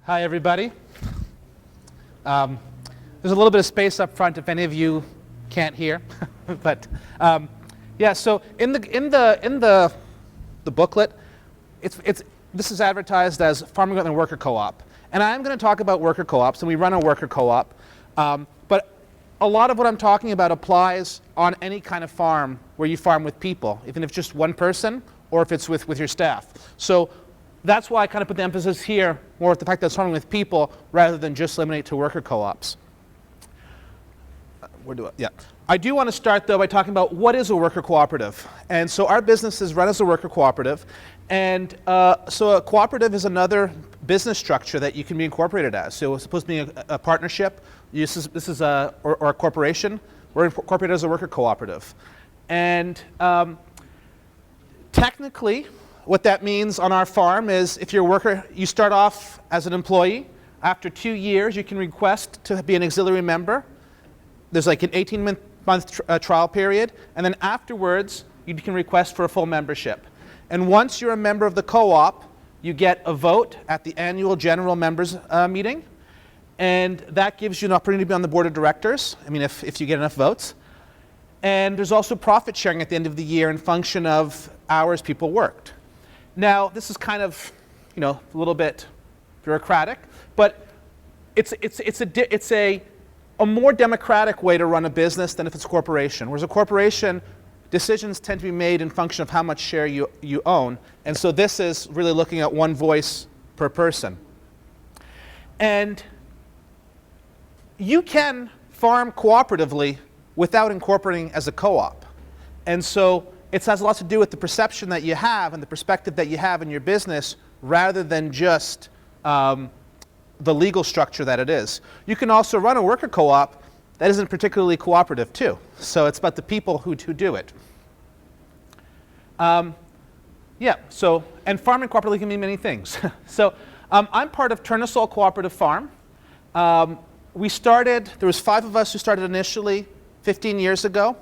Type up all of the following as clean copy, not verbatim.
Hi, everybody. There's a little bit of space up front if any of you can't hear, but yeah. So in the booklet, this is advertised as Farming and Worker Co-op, and I'm going to talk about worker co-ops, and we run a worker co-op. But a lot of what I'm talking about applies on any kind of farm where you farm with people, even if it's just one person or if it's with your staff. So that's why I kind of put the emphasis here more at the fact that it's farming with people rather than just limiting it to worker co-ops. I do want to start though by talking about what is a worker cooperative. And so our business is run as a worker cooperative. And so a cooperative is another business structure that you can be incorporated as. So it's supposed to be a partnership. This is a corporation. We're incorporated as a worker cooperative. And technically, what that means on our farm is if you're a worker, you start off as an employee. After 2 years, you can request to be an auxiliary member. There's like an 18-month trial period. And then afterwards, you can request for a full membership. And once you're a member of the co-op, you get a vote at the annual general members meeting. And that gives you an opportunity to be on the board of directors, I mean, if you get enough votes. And there's also profit sharing at the end of the year in function of hours people worked. Now, this is kind of, a little bit bureaucratic, but it's a more democratic way to run a business than if it's a corporation. Whereas a corporation, decisions tend to be made in function of how much share you own. And so this is really looking at one voice per person. And you can farm cooperatively without incorporating as a co-op. And so it has a lot to do with the perception that you have and the perspective that you have in your business rather than just the legal structure that it is. You can also run a worker co-op that isn't particularly cooperative too. So it's about the people who do it. And farming cooperatively can mean many things. So I'm part of Turnasol Cooperative Farm. There was 5 of us who started initially 15 years ago.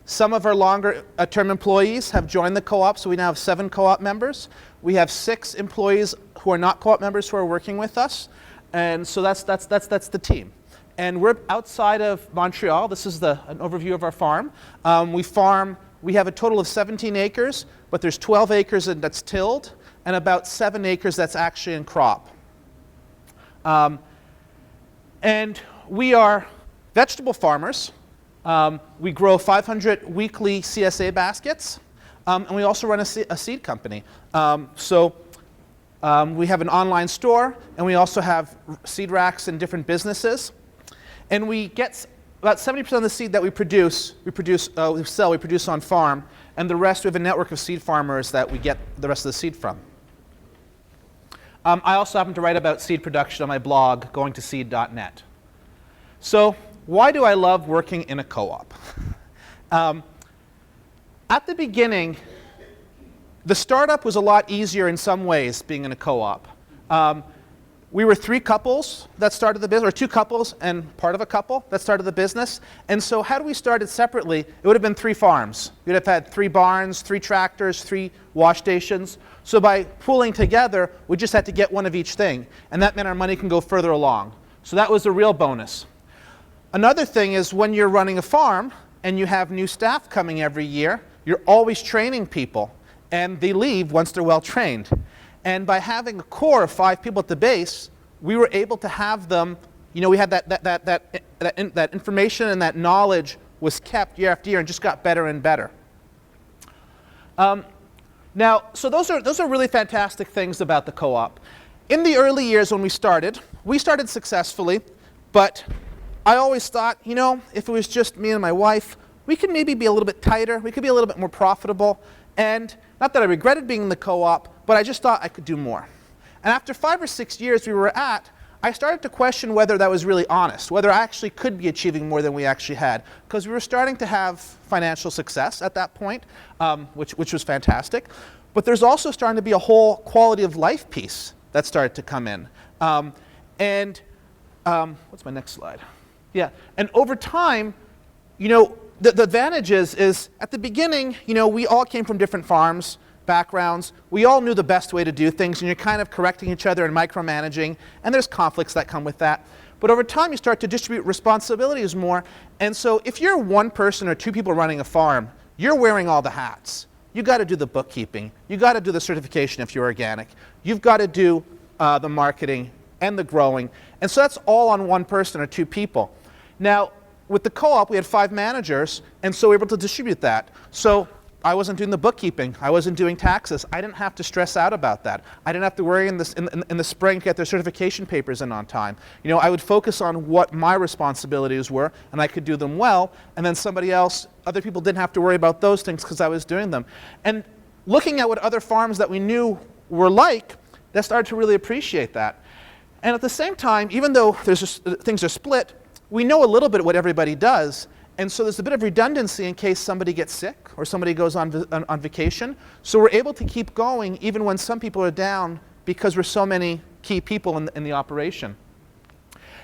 Some of our longer-term employees have joined the co-op, so we now have 7 co-op members. We have 6 employees who are not co-op members who are working with us, and so that's the team. And we're outside of Montreal. This is an overview of our farm. We have a total of 17 acres, but there's 12 acres that's tilled, and about 7 acres that's actually in crop. And we are vegetable farmers. We grow 500 weekly CSA baskets, and we also run a seed company. We have an online store, and we also have seed racks in different businesses. And we get about 70% of the seed that we produce on farm, and the rest we have a network of seed farmers that we get the rest of the seed from. I also happen to write about seed production on my blog, goingtoseed.net. So why do I love working in a co-op? At the beginning, the startup was a lot easier in some ways being in a co-op. We were 3 couples that started the business, or 2 couples and part of a couple that started the business. And so had we started separately, it would have been 3 farms. We'd have had 3 barns, 3 tractors, 3 wash stations. So by pooling together, we just had to get one of each thing. And that meant our money can go further along. So that was a real bonus. Another thing is when you're running a farm and you have new staff coming every year, you're always training people, and they leave once they're well trained. And by having a core of 5 people at the base, we were able to have them, we had that information and that knowledge was kept year after year and just got better and better. Now, so those are really fantastic things about the co-op. In the early years when we started successfully, but I always thought, if it was just me and my wife, we could maybe be a little bit tighter, we could be a little bit more profitable, and not that I regretted being in the co-op, but I just thought I could do more. And after 5 or 6 years we were at, I started to question whether that was really honest, whether I actually could be achieving more than we actually had, because we were starting to have financial success at that point, which was fantastic. But there's also starting to be a whole quality of life piece that started to come in. What's my next slide? Yeah, and over time, the advantage is at the beginning, we all came from different farms. backgrounds. We all knew the best way to do things, and you're kind of correcting each other and micromanaging, and there's conflicts that come with that. But over time, you start to distribute responsibilities more, and so if you're one person or two people running a farm, you're wearing all the hats. You got to do the bookkeeping. You got to do the certification if you're organic. You've got to do the marketing and the growing, and so that's all on one person or two people. Now, with the co-op, we had 5 managers, and so we were able to distribute that. So I wasn't doing the bookkeeping. I wasn't doing taxes. I didn't have to stress out about that. I didn't have to worry in the spring to get their certification papers in on time. You know, I would focus on what my responsibilities were, and I could do them well, and then somebody else, other people didn't have to worry about those things because I was doing them. And looking at what other farms that we knew were like, they started to really appreciate that. And at the same time, even though things are split, we know a little bit what everybody does, and so there's a bit of redundancy in case somebody gets sick or somebody goes on vacation. So we're able to keep going even when some people are down because we're so many key people in the operation.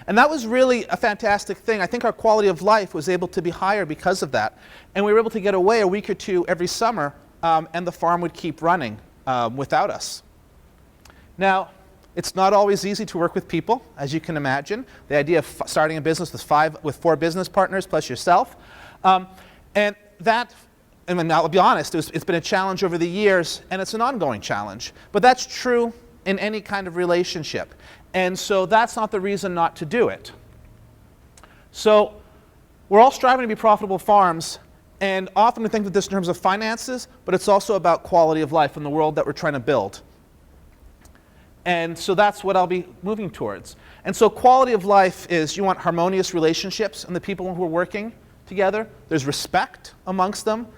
And that was really a fantastic thing. I think our quality of life was able to be higher because of that. And we were able to get away a week or two every summer, and the farm would keep running without us. Now, it's not always easy to work with people, as you can imagine. The idea of starting a business with 4 business partners plus yourself. And I'll be honest, it's been a challenge over the years, and it's an ongoing challenge. But that's true in any kind of relationship. And so that's not the reason not to do it. So we're all striving to be profitable farms, and often we think of this in terms of finances, but it's also about quality of life in the world that we're trying to build. And so that's what I'll be moving towards. And so quality of life is you want harmonious relationships and the people who are working together. There's respect amongst them.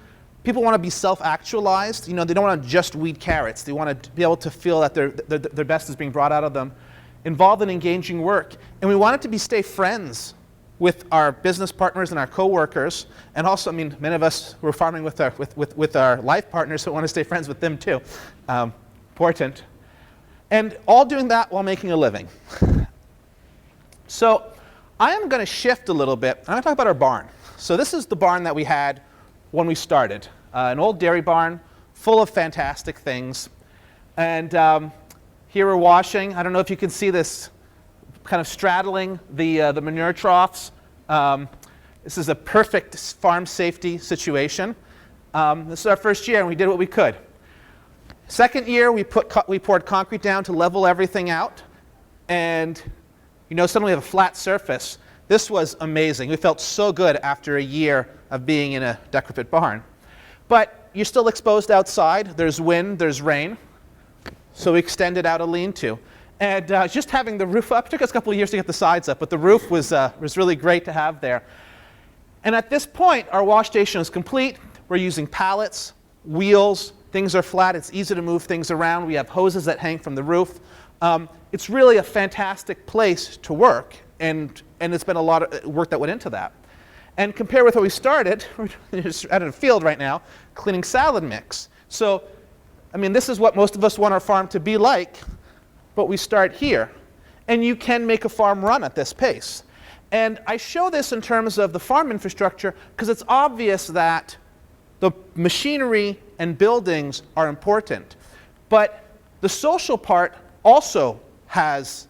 People want to be self-actualized. You know, they don't want to just weed carrots. They want to be able to feel that their best is being brought out of them. Involved in engaging work. And we want it to stay friends with our business partners and our co-workers. And also, I mean, many of us who are farming with our life partners who want to stay friends with them too. Important. And all doing that while making a living. So I am going to shift a little bit. I'm going to talk about our barn. So this is the barn that we had when we started. An old dairy barn full of fantastic things. And here we're washing. I don't know if you can see this kind of straddling the manure troughs. This is a perfect farm safety situation. This is our first year, and we did what we could. Second year, we poured concrete down to level everything out, and you know, suddenly we have a flat surface. This was amazing. We felt so good after a year of being in a decrepit barn. But you're still exposed outside. There's wind, there's rain. So we extended out a lean-to. And just having the roof up, it took us a couple of years to get the sides up, but the roof was really great to have there. And at this point, our wash station is complete. We're using pallets, wheels. Things are flat. It's easy to move things around. We have hoses that hang from the roof. It's really a fantastic place to work, and it's been a lot of work that went into that. And compared with where we started, we're just out in a field right now, cleaning salad mix. So, I mean, this is what most of us want our farm to be like, but we start here. And you can make a farm run at this pace. And I show this in terms of the farm infrastructure because it's obvious that the machinery and buildings are important. But the social part also has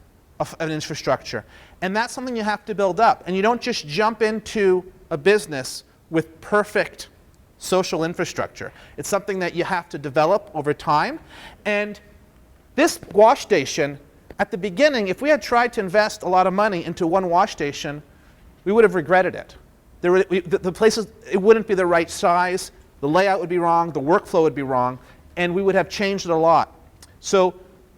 an infrastructure. And that's something you have to build up. And you don't just jump into a business with perfect social infrastructure. It's something that you have to develop over time. And this wash station, at the beginning, if we had tried to invest a lot of money into one wash station, we would have regretted it. The places, it wouldn't be the right size. The layout would be wrong, the workflow would be wrong, and we would have changed it a lot. So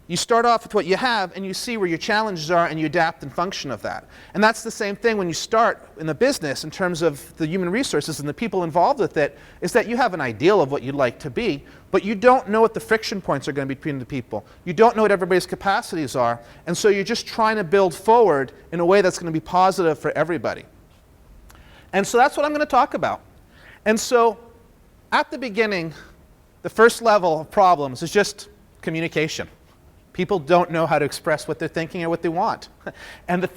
you start off with what you have, and you see where your challenges are, and you adapt and function of that. And that's the same thing when you start in the business in terms of the human resources and the people involved with it, is that you have an ideal of what you'd like to be, but you don't know what the friction points are going to be between the people. You don't know what everybody's capacities are, and so you're just trying to build forward in a way that's going to be positive for everybody. And so that's what I'm going to talk about. And so at the beginning, the first level of problems is just communication. People don't know how to express what they're thinking or what they want. And the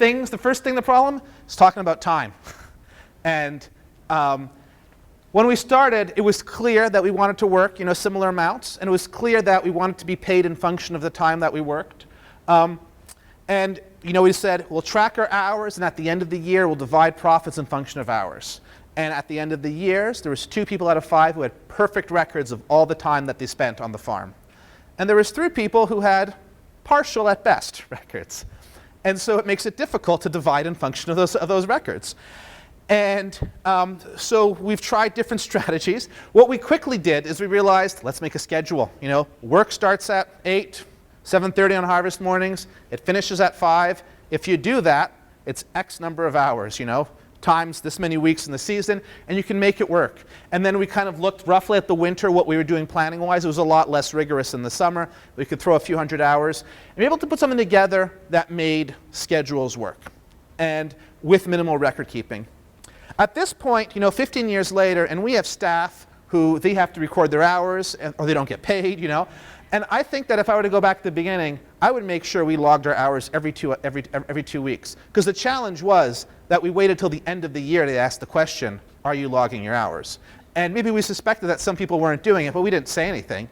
problem is talking about time. And When we started, it was clear that we wanted to work, similar amounts, and it was clear that we wanted to be paid in function of the time that we worked. And we said, we'll track our hours, and at the end of the year, we'll divide profits in function of hours. And at the end of the years, there was 2 people out of 5 who had perfect records of all the time that they spent on the farm. And there was 3 people who had partial at best records. And so it makes it difficult to divide in function of those records. And so we've tried different strategies. What we quickly did is we realized, let's make a schedule. Work starts at 8, 7:30 on harvest mornings. It finishes at 5. If you do that, it's X number of hours, times this many weeks in the season, and you can make it work. And then we kind of looked roughly at the winter, what we were doing planning-wise. It was a lot less rigorous in the summer. We could throw a few hundred hours and be able to put something together that made schedules work, and with minimal record keeping. At this point, 15 years later, and we have staff who they have to record their hours, or they don't get paid, And I think that if I were to go back to the beginning, I would make sure we logged our hours every 2 weeks. Because the challenge was that we waited till the end of the year to ask the question, are you logging your hours? And maybe we suspected that some people weren't doing it, but we didn't say anything.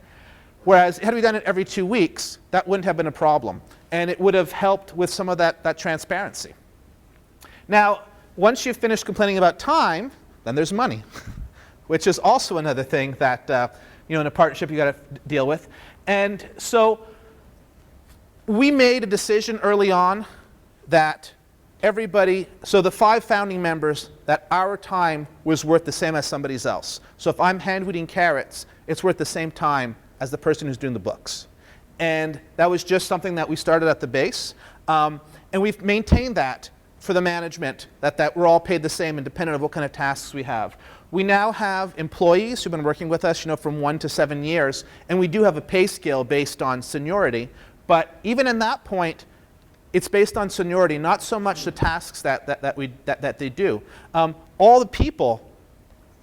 Whereas had we done it every 2 weeks, that wouldn't have been a problem. And it would have helped with some of that transparency. Now, once you've finished complaining about time, then there's money, which is also another thing that in a partnership you got to deal with. And so we made a decision early on that so the 5 founding members, that our time was worth the same as somebody else. So if I'm hand-weeding carrots, it's worth the same time as the person who's doing the books. And that was just something that we started at the base. And we've maintained that for the management, that we're all paid the same independent of what kind of tasks we have. We now have employees who've been working with us from 1 to 7 years, and we do have a pay scale based on seniority. But even in that point, it's based on seniority, not so much the tasks that they do. All the people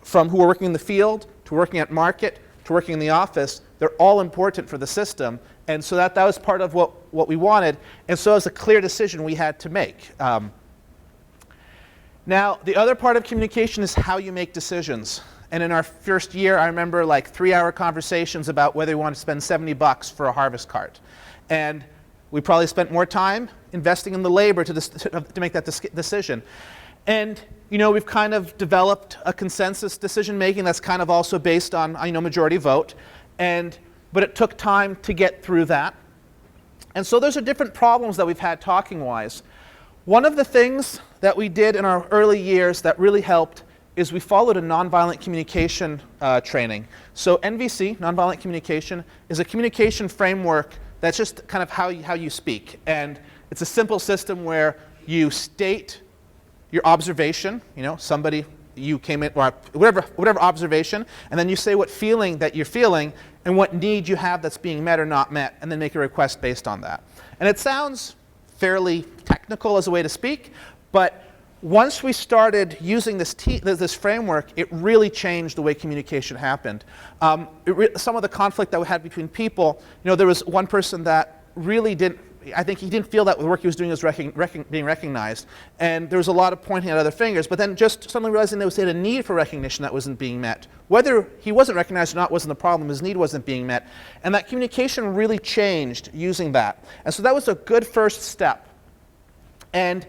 from who are working in the field, to working at market, to working in the office, they're all important for the system. And so that was part of what we wanted. And so it was a clear decision we had to make. Now, the other part of communication is how you make decisions. And in our first year, I remember 3-hour conversations about whether we wanted to spend $70 for a harvest cart. And we probably spent more time investing in the labor to make that decision. And we've kind of developed a consensus decision-making that's kind of also based on majority vote. But it took time to get through that. And so those are different problems that we've had talking-wise. One of the things that we did in our early years that really helped is we followed a nonviolent communication training. So NVC, nonviolent communication, is a communication framework that's just kind of how you speak. And it's a simple system where you state your observation, somebody, you came in, or whatever observation, and then you say what feeling that you're feeling and what need you have that's being met or not met, and then make a request based on that. And it sounds fairly technical as a way to speak, but once we started using this framework, it really changed the way communication happened. Some of the conflict that we had between people, there was one person that really I think he didn't feel that the work he was doing was being recognized. And there was a lot of pointing at other fingers, but then just suddenly realizing there was a need for recognition that wasn't being met. Whether he wasn't recognized or not wasn't the problem, his need wasn't being met. And that communication really changed using that. And so that was a good first step. And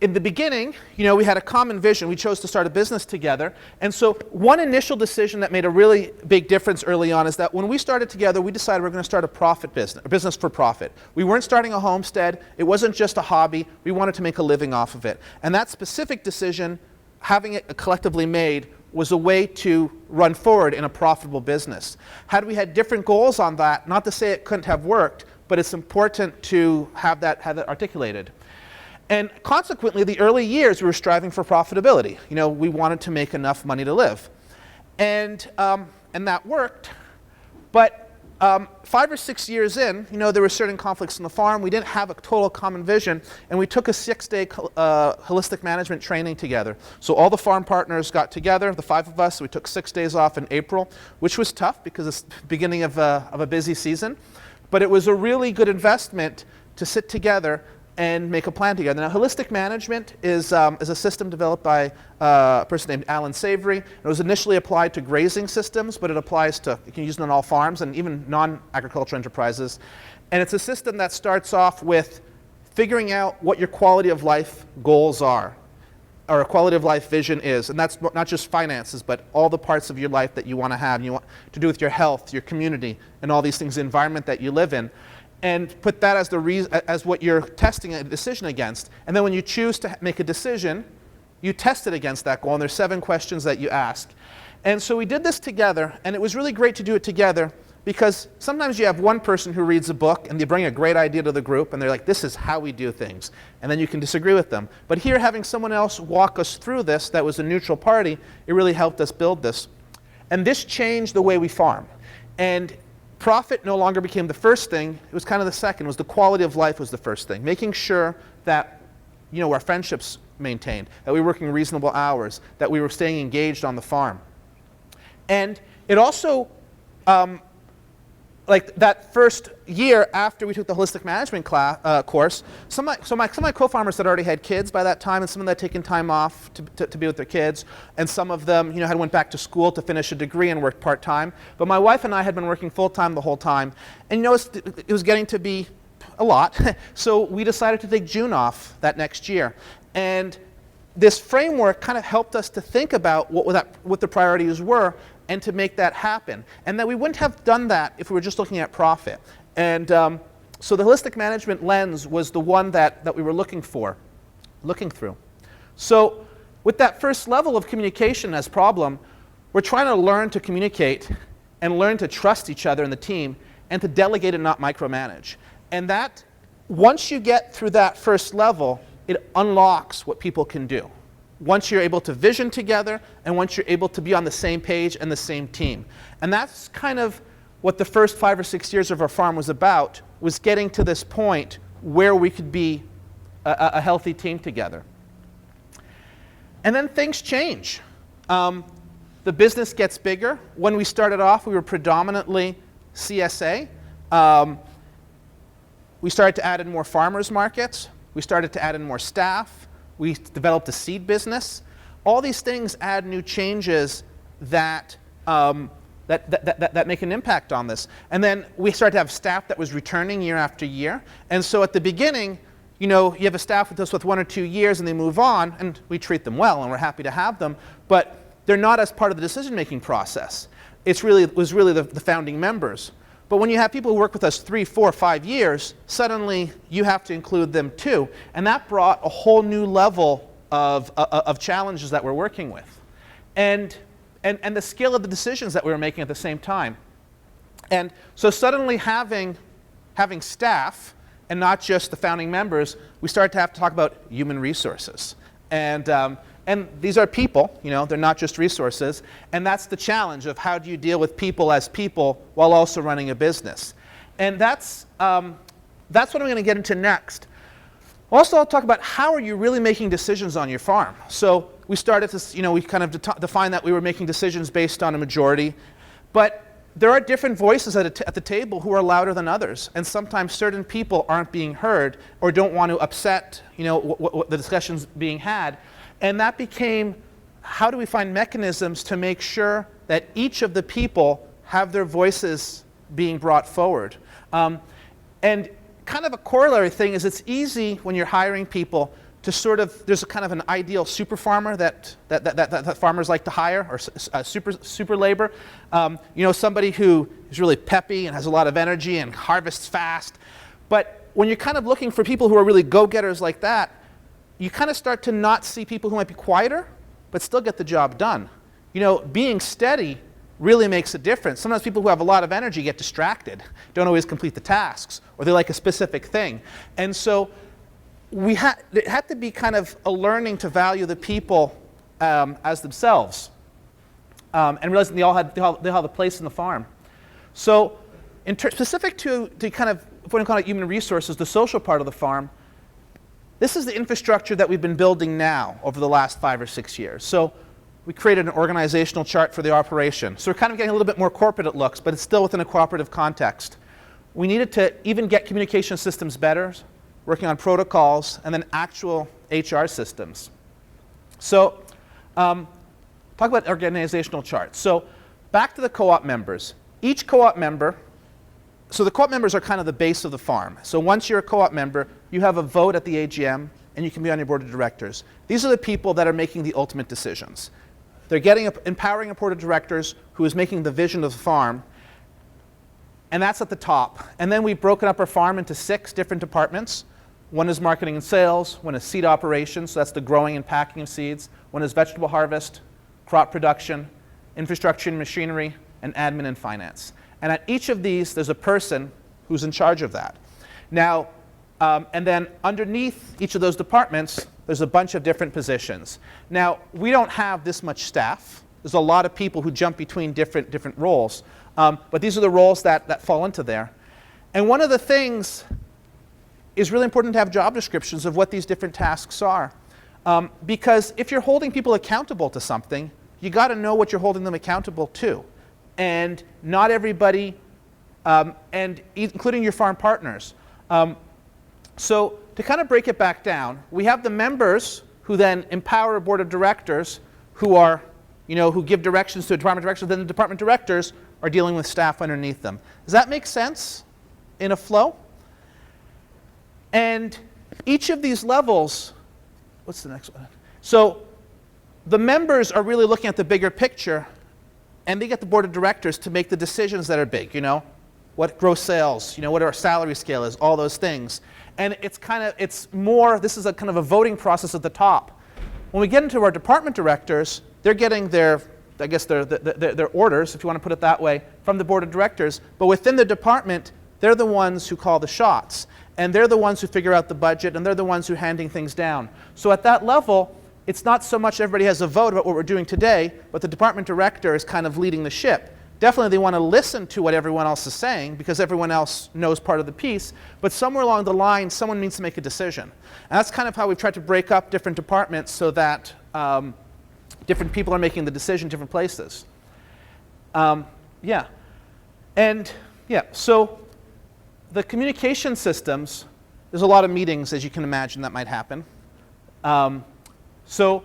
in the beginning, we had a common vision. We chose to start a business together. And so one initial decision that made a really big difference early on is that when we started together, we decided we're going to start a business for profit. We weren't starting a homestead. It wasn't just a hobby. We wanted to make a living off of it. And that specific decision, having it collectively made, was a way to run forward in a profitable business. Had we had different goals on that, not to say it couldn't have worked, but it's important to have that articulated. And consequently, the early years, we were striving for profitability. We wanted to make enough money to live. And that worked. But 5 or 6 years in, there were certain conflicts on the farm. We didn't have a total common vision. And we took a 6-day holistic management training together. So all the farm partners got together, the 5 of us. We took 6 days off in April, which was tough because it's the beginning of a busy season. But it was a really good investment to sit together and make a plan together. Now, holistic management is a system developed by a person named Alan Savory. It was initially applied to grazing systems, but it applies to, you can use it on all farms and even non-agricultural enterprises. And it's a system that starts off with figuring out what your quality of life goals are, or a quality of life vision is. And that's not just finances, but all the parts of your life that you want to have. You want to do with your health, your community, and all these things, the environment that you live in. And put that as as what you're testing a decision against. And then when you choose to make a decision, you test it against that goal. And there's 7 questions that you ask. And so we did this together, and it was really great to do it together, because sometimes you have one person who reads a book and they bring a great idea to the group and they're like, this is how we do things. And then you can disagree with them. But here, having someone else walk us through this that was a neutral party, it really helped us build this. And this changed the way we farm. And profit no longer became the first thing. It was kind of the second. It was the quality of life was the first thing. Making sure that, you know, our friendships maintained, that we were working reasonable hours, that we were staying engaged on the farm. And it also, like that first year after we took the holistic management course, some of my co-farmers had already had kids by that time, and some of them had taken time off to be with their kids, and some of them, you know, had went back to school to finish a degree and worked part-time. But my wife and I had been working full-time the whole time, and you know, it was getting to be a lot. So we decided to take June off that next year. And this framework kind of helped us to think about what the priorities were, and to make that happen. And that we wouldn't have done that if we were just looking at profit. And so the holistic management lens was the one that we were looking through. So with that first level of communication as problem, we're trying to learn to communicate and learn to trust each other in the team and to delegate and not micromanage. And that, once you get through that first level, it unlocks what people can do. Once you're able to vision together, and once you're able to be on the same page and the same team. And that's kind of what the first 5 or 6 years of our farm was about, was getting to this point where we could be a healthy team together. And then things change. The business gets bigger. When we started off, we were predominantly CSA. We started to add in more farmers markets. We started to add in more staff. We developed a seed business. All these things add new changes that make an impact on this. And then we started to have staff that was returning year after year. And so at the beginning, you know, you have a staff with us with 1 or 2 years and they move on, and we treat them well and we're happy to have them, but they're not as part of the decision-making process. It was really the founding members. But when you have people who work with us 3, 4, 5 years, suddenly you have to include them too. And that brought a whole new level of challenges that we're working with. And the scale of the decisions that we were making at the same time. And so suddenly having staff and not just the founding members, we started to have to talk about human resources. And these are people, you know, they're not just resources. And that's the challenge of how do you deal with people as people while also running a business. And that's what I'm going to get into next. Also, I'll talk about how are you really making decisions on your farm. So we started to, you know, we kind of defined that we were making decisions based on a majority. But there are different voices at the table who are louder than others. And sometimes certain people aren't being heard or don't want to upset, you know, what the discussions being had. And that became, how do we find mechanisms to make sure that each of the people have their voices being brought forward? And kind of a corollary thing is it's easy when you're hiring people to sort of, there's a kind of an ideal super farmer that farmers like to hire, or super labor. You know, somebody who is really peppy and has a lot of energy and harvests fast. But when you're kind of looking for people who are really go-getters like that, you kind of start to not see people who might be quieter, but still get the job done. You know, being steady really makes a difference. Sometimes people who have a lot of energy get distracted, don't always complete the tasks, or they like a specific thing. And so it had to be kind of a learning to value the people as themselves, and realizing they all have a place in the farm. So specific to kind of, if we want to call it human resources, the social part of the farm, this is the infrastructure that we've been building now over the last 5 or 6 years. So we created an organizational chart for the operation. So we're kind of getting a little bit more corporate it looks, but it's still within a cooperative context. We needed to even get communication systems better. working on protocols, and then actual HR systems. So talk about organizational charts. So back to the co-op members. Each co-op member, so the co-op members are kind of the base of the farm. So once you're a co-op member, you have a vote at the AGM, and you can be on your board of directors. These are the people that are making the ultimate decisions. They're empowering a board of directors who is making the vision of the farm, and that's at the top. And then we've broken up our farm into 6 different departments. One is marketing and sales, one is seed operations, so that's the growing and packing of seeds. One is vegetable harvest, crop production, infrastructure and machinery, and admin and finance. And at each of these, there's a person who's in charge of that. Now, and then underneath each of those departments, there's a bunch of different positions. Now, we don't have this much staff. There's a lot of people who jump between different roles. But these are the roles that fall into there. And one of the things is really important to have job descriptions of what these different tasks are. Because if you're holding people accountable to something, you got to know what you're holding them accountable to. And not everybody, and including your farm partners. So to kind of break it back down, we have the members who then empower a board of directors who are, who give directions to a department director. Then the department directors are dealing with staff underneath them. Does that make sense in a flow? And each of these levels, what's the next one? So the members are really looking at the bigger picture, and they get the board of directors to make the decisions that are big, what gross sales, what our salary scale is, all those things. And it's more, this is a kind of a voting process at the top. When we get into our department directors, they're getting their orders, if you want to put it that way, from the board of directors. But within the department, they're the ones who call the shots. And they're the ones who figure out the budget, and they're the ones who are handing things down. So at that level, it's not so much everybody has a vote about what we're doing today, but the department director is kind of leading the ship. Definitely they want to listen to what everyone else is saying, because everyone else knows part of the piece, but somewhere along the line, someone needs to make a decision. And that's kind of how we've tried to break up different departments so that different people are making the decision in different places. So the communication systems, there's a lot of meetings, as you can imagine, that might happen. So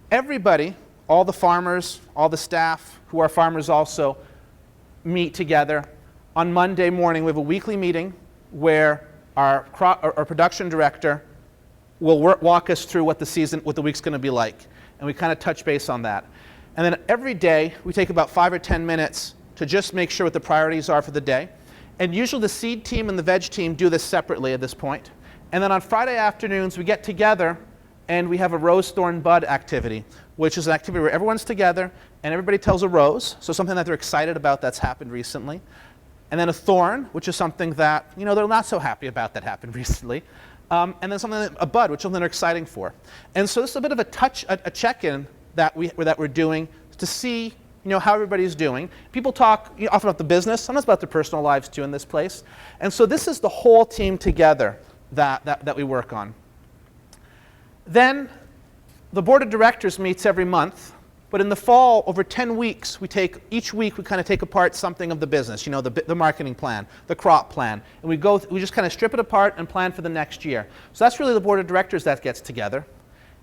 everybody, all the farmers, all the staff who are farmers also, meet together. On Monday morning, we have a weekly meeting where our production director will walk us through what the week's going to be like. And we kind of touch base on that. And then every day, we take about 5 or 10 minutes to just make sure what the priorities are for the day. And usually the seed team and the veg team do this separately at this point. And then on Friday afternoons, we get together and we have a rose, thorn, bud activity, which is an activity where everyone's together and everybody tells a rose, so something that they're excited about that's happened recently. And then a thorn, which is something that they're not so happy about that happened recently. And then a bud, which is something they're exciting for. And so this is a bit of a check-in that we're doing to see how everybody's doing. People talk often about the business, sometimes about their personal lives too in this place. And so this is the whole team together that we work on. Then the board of directors meets every month, but in the fall, over 10 weeks, each week we kind of take apart something of the business, the marketing plan, the crop plan, and we just kind of strip it apart and plan for the next year. So that's really the board of directors that gets together.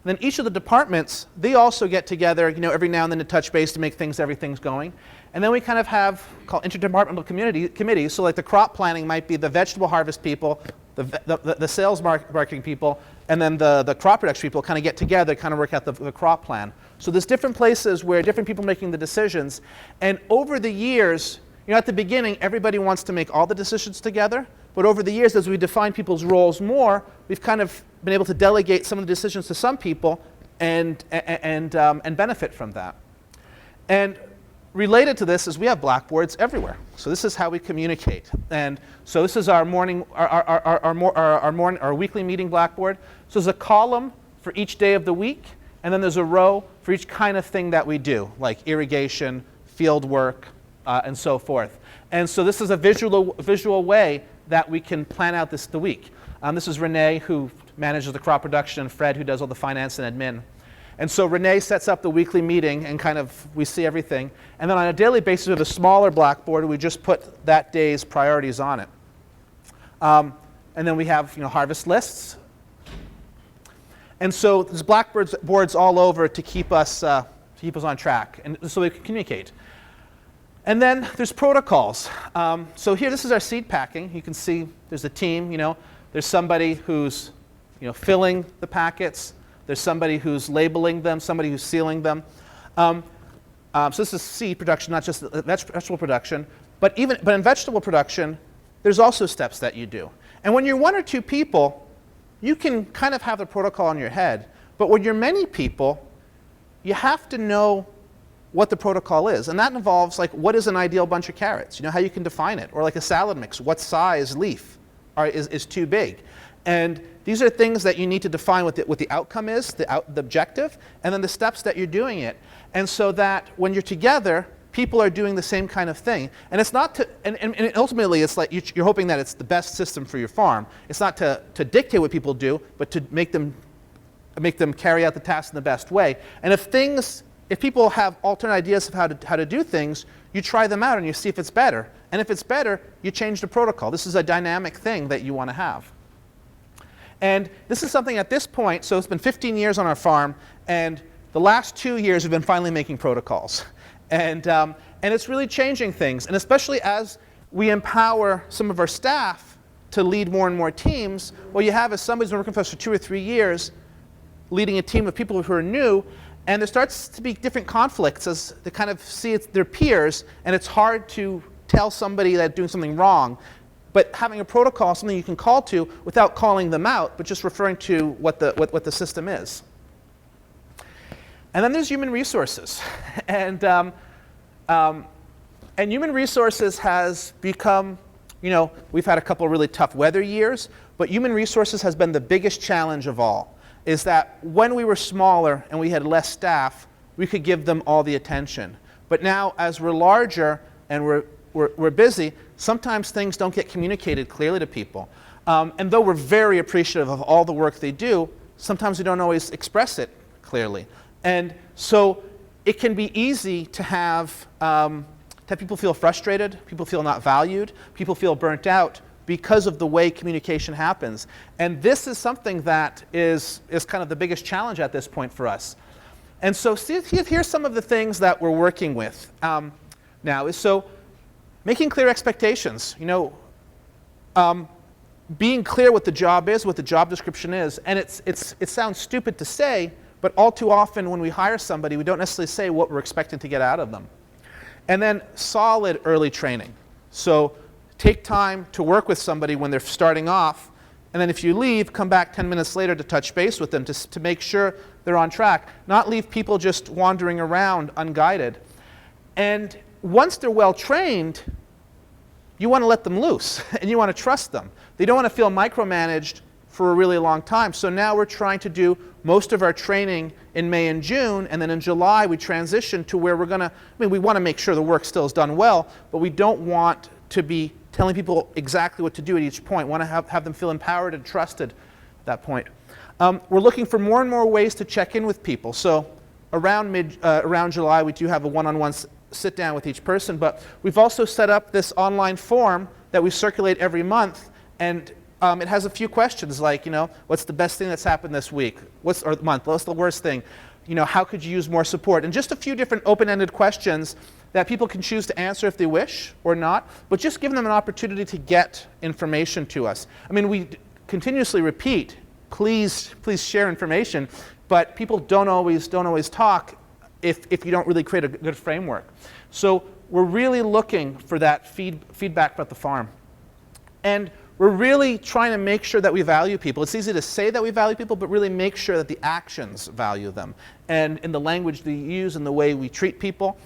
And then each of the departments, they also get together, every now and then to touch base to make everything's going. And then we kind of have called interdepartmental committees. So like the crop planning might be the vegetable harvest people, the sales marketing people, and then the crop production people kind of get together, kind of work out the crop plan. So there's different places where different people are making the decisions. And over the years, at the beginning, everybody wants to make all the decisions together. But over the years, as we define people's roles more, we've kind of been able to delegate some of the decisions to some people and benefit from that. And related to this is we have blackboards everywhere. So this is how we communicate. And so this is our weekly meeting blackboard. So there's a column for each day of the week, and then there's a row for each kind of thing that we do, like irrigation, field work, and so forth. And so this is a visual way that we can plan out the week. This is Renee, who manages the crop production, and Fred, who does all the finance and admin. And so Renee sets up the weekly meeting, and we see everything. And then on a daily basis, we have a smaller blackboard, and we just put that day's priorities on it. And And then we have harvest lists. And so there's blackboards all over to keep us on track, and so we can communicate. And then there's protocols. So here, this is our seed packing. You can see there's a team. There's somebody who's filling the packets. There's somebody who's labeling them, somebody who's sealing them. So this is seed production, not just vegetable production. But in vegetable production, there's also steps that you do. And when you're one or two people, you can kind of have the protocol in your head. But when you're many people, you have to know what the protocol is. And that involves, like, what is an ideal bunch of carrots? How you can define it. Or like a salad mix, what size leaf is too big? And these are things that you need to define what the outcome is, the objective, and then the steps that you're doing it. And so that when you're together, people are doing the same kind of thing. And it's not to, and ultimately it's like you're hoping that it's the best system for your farm. It's not to dictate what people do, but to make them carry out the task in the best way. And if people have alternate ideas of how to do things, you try them out and you see if it's better. And if it's better, you change the protocol. This is a dynamic thing that you want to have. And this is something at this point, so it's been 15 years on our farm, and the last 2 years we've been finally making protocols. And it's really changing things. And especially as we empower some of our staff to lead more and more teams, what you have is somebody who's been working for us for 2 or 3 years, leading a team of people who are new, and there starts to be different conflicts as they kind of see their peers, and it's hard to tell somebody that's doing something wrong. But having a protocol is something you can call to without calling them out, but just referring to what the system is. And then there's human resources. And human resources has become, we've had a couple of really tough weather years, but human resources has been the biggest challenge of all, is that when we were smaller and we had less staff, we could give them all the attention. But now, as we're larger and we're busy, sometimes things don't get communicated clearly to people. And though we're very appreciative of all the work they do, sometimes we don't always express it clearly. And so it can be easy to have people feel frustrated, people feel not valued, people feel burnt out because of the way communication happens. And this is something that is kind of the biggest challenge at this point for us. And so here's some of the things that we're working with now. So making clear expectations. Being clear what the job is, what the job description is. And it sounds stupid to say, but all too often when we hire somebody, we don't necessarily say what we're expecting to get out of them. And then solid early training. So take time to work with somebody when they're starting off, and then if you leave, come back 10 minutes later to touch base with them to make sure they're on track. Not leave people just wandering around unguided. And once they're well trained, you want to let them loose, and you want to trust them. They don't want to feel micromanaged for a really long time. So now we're trying to do most of our training in May and June, and then in July we transition to where we're going to, we want to make sure the work still is done well, but we don't want to be telling people exactly what to do at each point. We want to have them feel empowered and trusted at that point. We're looking for more and more ways to check in with people. So around July, we do have a one-on-one sit down with each person, but we've also set up this online form that we circulate every month, and it has a few questions like, what's the best thing that's happened this week? Or month? What's the worst thing? How could you use more support? And just a few different open-ended questions that people can choose to answer if they wish or not, but just giving them an opportunity to get information to us. We continuously repeat, please share information, but people don't always talk if you don't really create a good framework. So we're really looking for that feedback about the farm. And we're really trying to make sure that we value people. It's easy to say that we value people, but really make sure that the actions value them. And in the language we use and the way we treat people.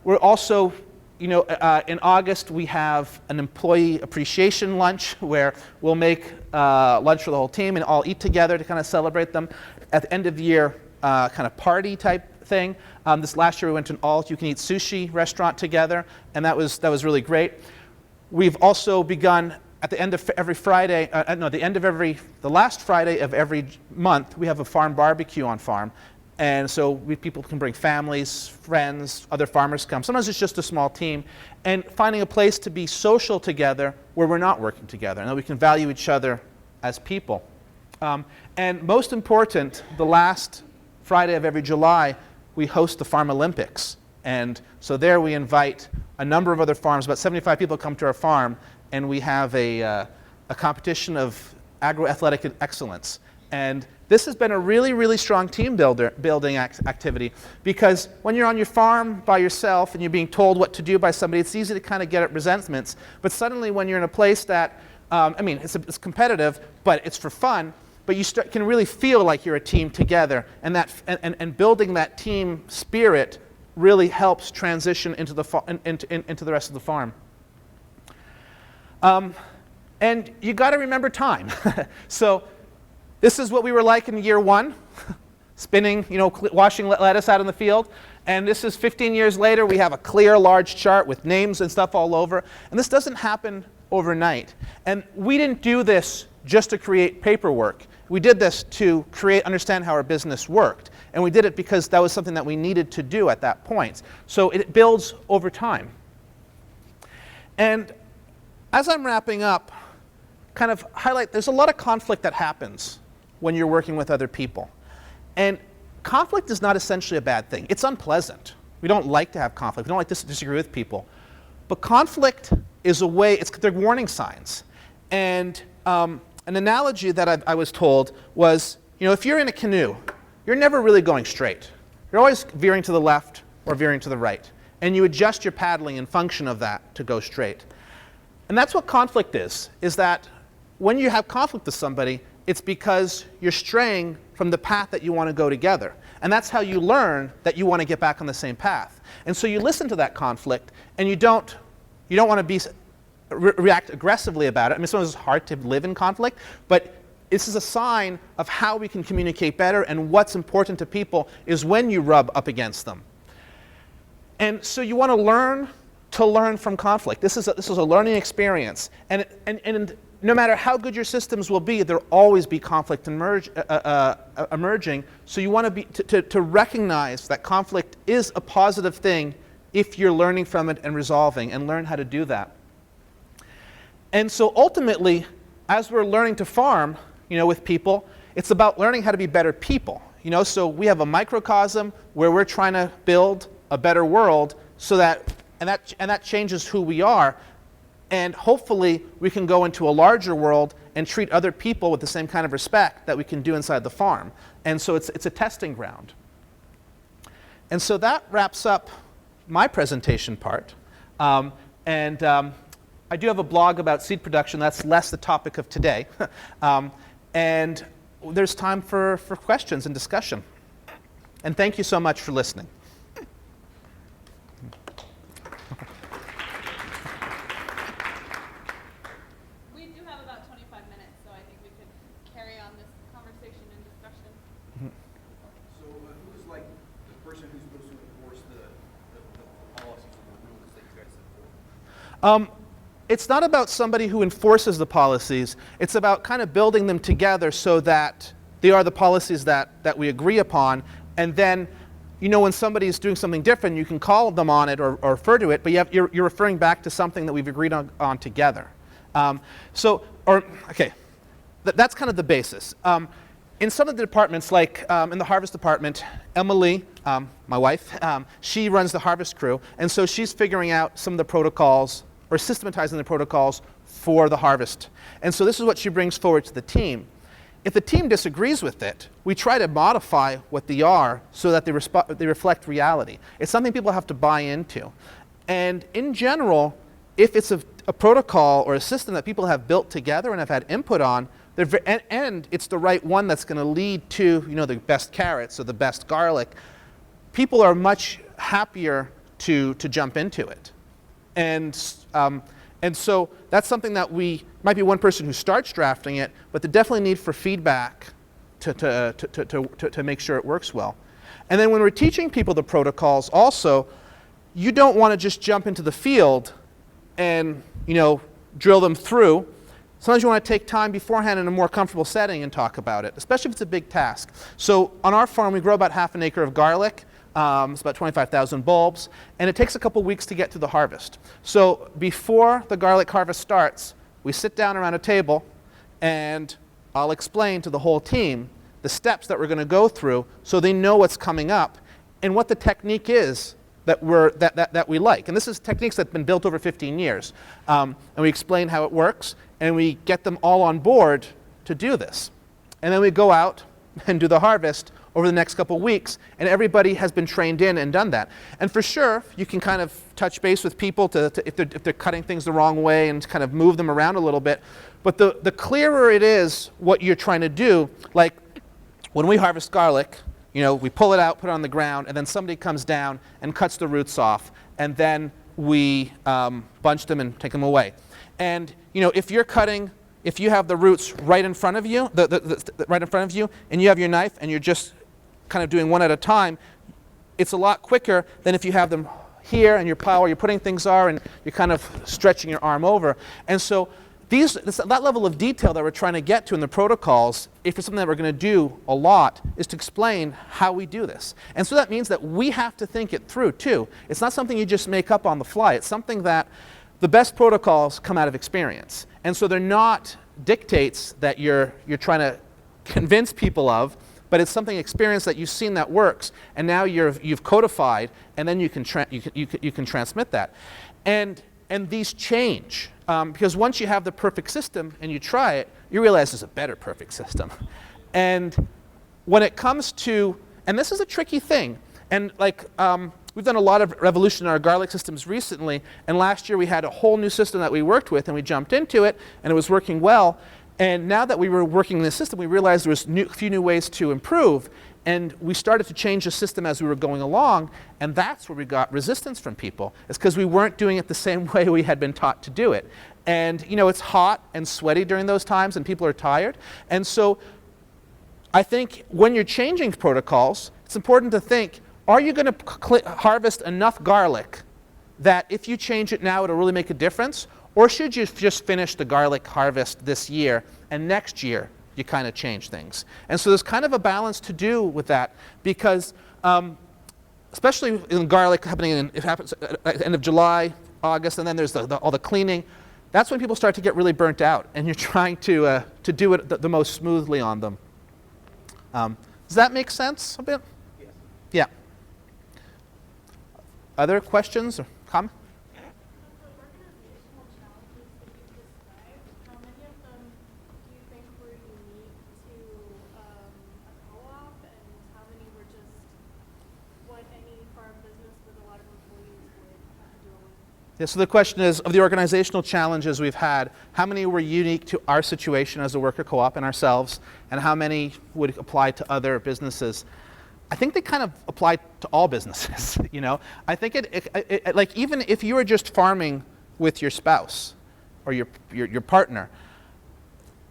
We're also, in August we have an employee appreciation lunch where we'll make lunch for the whole team and all eat together to kind of celebrate them. At the end of the year, kind of party type thing. This last year we went to an all-you-can-eat sushi restaurant together, and that was really great. We've also begun at the end of every Friday, the last Friday of every month, we have a farm barbecue on farm. And so people can bring families, friends, other farmers come. Sometimes it's just a small team. And finding a place to be social together where we're not working together and that we can value each other as people. And most important, the last Friday of every July, we host the Farm Olympics. And so there we invite a number of other farms. About 75 people come to our farm, and we have a competition of agro-athletic excellence. And this has been a really, really strong team building activity, because when you're on your farm by yourself and you're being told what to do by somebody, it's easy to kind of get at resentments. But suddenly when you're in a place that, it's competitive, but it's for fun, but you can really feel like you're a team together, and building that team spirit really helps transition into the rest of the farm. And you got to remember time. So this is what we were like in year one, spinning, washing lettuce out in the field. And this is 15 years later. We have a clear, large chart with names and stuff all over. And this doesn't happen overnight. And we didn't do this just to create paperwork. We did this to understand how our business worked. And we did it because that was something that we needed to do at that point. So it builds over time. And as I'm wrapping up, kind of highlight, there's a lot of conflict that happens when you're working with other people. And conflict is not essentially a bad thing. It's unpleasant. We don't like to have conflict. We don't like to disagree with people. But conflict is a way, they're warning signs. And an analogy that I was told was, if you're in a canoe, you're never really going straight. You're always veering to the left or veering to the right. And you adjust your paddling in function of that to go straight. And that's what conflict is that when you have conflict with somebody, it's because you're straying from the path that you want to go together. And that's how you learn that you want to get back on the same path. And so you listen to that conflict, and you don't want to react aggressively about it. Sometimes it's hard to live in conflict, but this is a sign of how we can communicate better, and what's important to people is when you rub up against them. And so you want to learn from conflict. This is a learning experience. And no matter how good your systems will be, there'll always be conflict emerging. So you want to recognize that conflict is a positive thing if you're learning from it and resolving, and learn how to do that. And so ultimately, as we're learning to farm, with people, it's about learning how to be better people. So we have a microcosm where we're trying to build a better world, so that changes who we are. And hopefully we can go into a larger world and treat other people with the same kind of respect that we can do inside the farm. And so it's a testing ground. And so that wraps up my presentation part. I do have a blog about seed production. That's less the topic of today. And there's time for questions and discussion. And thank you so much for listening. We do have about 25 minutes, so I think we could carry on this conversation and discussion. So who is like the person who's supposed to enforce the policies or the rules that you guys set forth? It's not about somebody who enforces the policies. It's about kind of building them together so that they are the policies that we agree upon. And then, when somebody's doing something different, you can call them on it or refer to it, but you're referring back to something that we've agreed on together. That's kind of the basis. In some of the departments, like in the harvest department, Emily, my wife, she runs the harvest crew, and so she's figuring out some of the protocols, or systematizing the protocols for the harvest. And so this is what she brings forward to the team. If the team disagrees with it, we try to modify what they are so that they reflect reality. It's something people have to buy into. And in general, if it's a protocol or a system that people have built together and have had input on, and it's the right one that's going to lead to the best carrots or the best garlic, people are much happier to jump into it. And so that's something that might be one person who starts drafting it, but the definitely need for feedback to make sure it works well. And then when we're teaching people the protocols also, you don't want to just jump into the field and drill them through. sometimes you want to take time beforehand in a more comfortable setting and talk about it, especially if it's a big task. So on our farm, we grow about half an acre of garlic. It's about 25,000 bulbs, and it takes a couple weeks to get to the harvest. So before the garlic harvest starts, we sit down around a table, and I'll explain to the whole team the steps that we're going to go through so they know what's coming up and what the technique is that we like. And this is techniques that have been built over 15 years. And we explain how it works, and we get them all on board to do this. And then we go out and do the harvest over the next couple weeks, and everybody has been trained in and done that. And for sure, you can kind of touch base with people if they're cutting things the wrong way and kind of move them around a little bit. But the clearer it is what you're trying to do, like when we harvest garlic, we pull it out, put it on the ground, and then somebody comes down and cuts the roots off, and then we bunch them and take them away. And if you have the roots right in front of you, right in front of you, and you have your knife and you're just kind of doing one at a time, it's a lot quicker than if you have them here and your pile where you're putting things are and you're kind of stretching your arm over. And so that level of detail that we're trying to get to in the protocols, if it's something that we're going to do a lot, is to explain how we do this. And so that means that we have to think it through too. It's not something you just make up on the fly. It's something that the best protocols come out of experience. And so they're not dictates that you're trying to convince people of, but it's something experience that you've seen that works, and now you've codified, and then you can transmit that. And these change. Because once you have the perfect system and you try it, you realize there's a better perfect system. And when it comes to, and this is a tricky thing, and we've done a lot of revolution in our garlic systems recently, and last year we had a whole new system that we worked with, and we jumped into it, and it was working well. And now that we were working in this system, we realized there was a few new ways to improve, and we started to change the system as we were going along, and that's where we got resistance from people. It's because we weren't doing it the same way we had been taught to do it. And it's hot and sweaty during those times, and people are tired. And so I think when you're changing protocols, it's important to think, are you going to harvest enough garlic that if you change it now, it'll really make a difference? Or should you just finish the garlic harvest this year, and next year you kind of change things? And so there's kind of a balance to do with that, because especially in garlic happening, it happens at the end of July, August, and then there's all the cleaning. That's when people start to get really burnt out, and you're trying to do it the most smoothly on them. Does that make sense a bit? Yes. Yeah. Other questions or comments? Yeah, so the question is, of the organizational challenges we've had, how many were unique to our situation as a worker co-op and ourselves, and how many would apply to other businesses? I think they kind of apply to all businesses. I think like even if you were just farming with your spouse or your partner,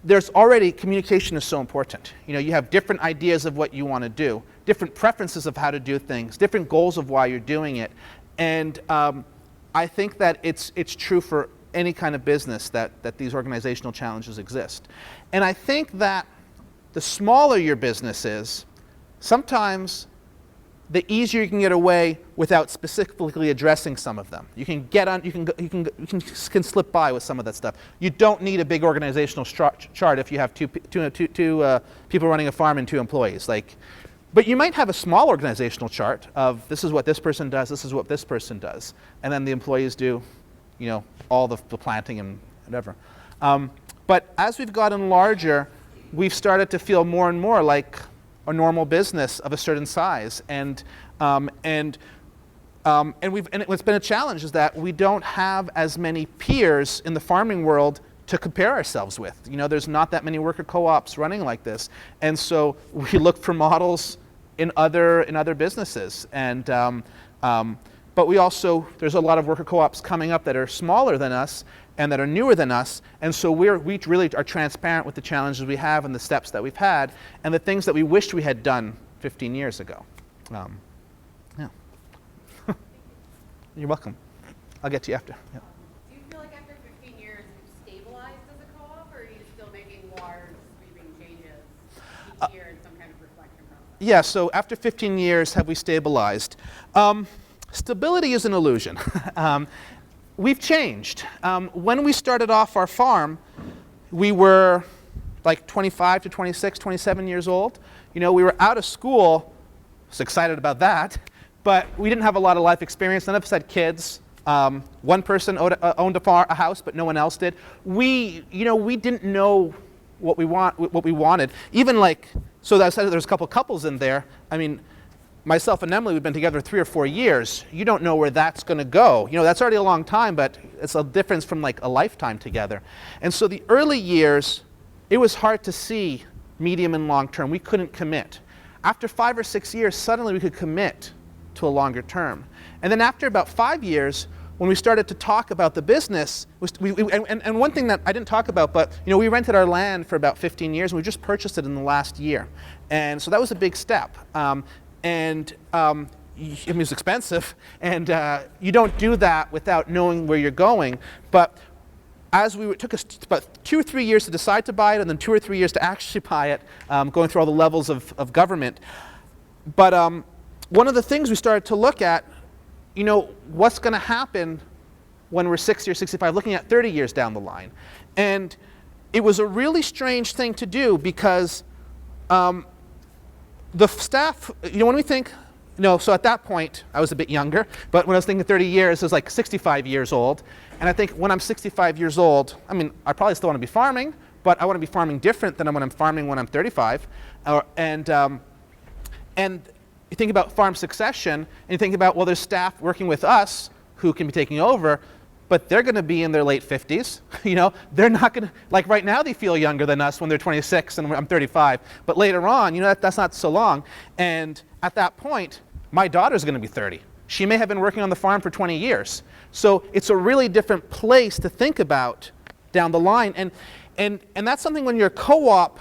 there's already, communication is so important. You have different ideas of what you want to do, different preferences of how to do things, different goals of why you're doing it, and I think that it's true for any kind of business that these organizational challenges exist. And I think that the smaller your business is, sometimes the easier you can get away without specifically addressing some of them. You can slip by with some of that stuff. You don't need a big organizational chart if you have two people running a farm and 2 employees. But you might have a small organizational chart of this is what this person does, this is what this person does, and then the employees do, all the planting and whatever. But as we've gotten larger, we've started to feel more and more like a normal business of a certain size, and what's been a challenge is that we don't have as many peers in the farming world to compare ourselves with. There's not that many worker co-ops running like this, and so we look for models in other businesses. And but we also, there's a lot of worker co-ops coming up that are smaller than us and that are newer than us, and so we really are transparent with the challenges we have and the steps that we've had and the things that we wished we had done 15 years ago. Yeah. You're welcome. I'll get to you after. Yeah. Do you feel like after 15 years you've stabilized as a co-op, or each year and some kind of reflection process. Yeah, so after 15 years, have we stabilized? Stability is an illusion. We've changed. When we started off our farm, we were like 25 to 26, 27 years old. You know, we were out of school, was excited about that, but we didn't have a lot of life experience. None of us had kids. One person owned a house, but no one else did. We didn't know what we wanted. Even like, so I said there's a couple couples in there. I mean, myself and Emily, we've been together 3 or 4 years. You don't know where that's going to go. You know, that's already a long time, but it's a difference from like a lifetime together. And so the early years, it was hard to see medium and long term. We couldn't commit. After 5 or 6 years, suddenly we could commit to a longer term. And then after about 5 years, when we started to talk about the business, and one thing that I didn't talk about, but you know, we rented our land for about 15 years, and we just purchased it in the last year. And so that was a big step. It was expensive, and you don't do that without knowing where you're going. But it took us about 2 or 3 years to decide to buy it, and then 2 or 3 years to actually buy it, going through all the levels of government. But one of the things we started to look at, you know, what's going to happen when we're 60 or 65, looking at 30 years down the line. And it was a really strange thing to do because the staff, you know, when we think, you know, so at that point, I was a bit younger, but when I was thinking 30 years, I was like 65 years old. And I think when I'm 65 years old, I mean, I probably still want to be farming, but I want to be farming different than when I'm farming when I'm 35. And you think about farm succession, and you think about, well, there's staff working with us who can be taking over, but they're going to be in their late 50s. You know, they're not going to, like right now they feel younger than us when they're 26 and I'm 35. But later on, you know, that's not so long. And at that point, my daughter's going to be 30. She may have been working on the farm for 20 years. So it's a really different place to think about down the line. And that's something when you're a co-op,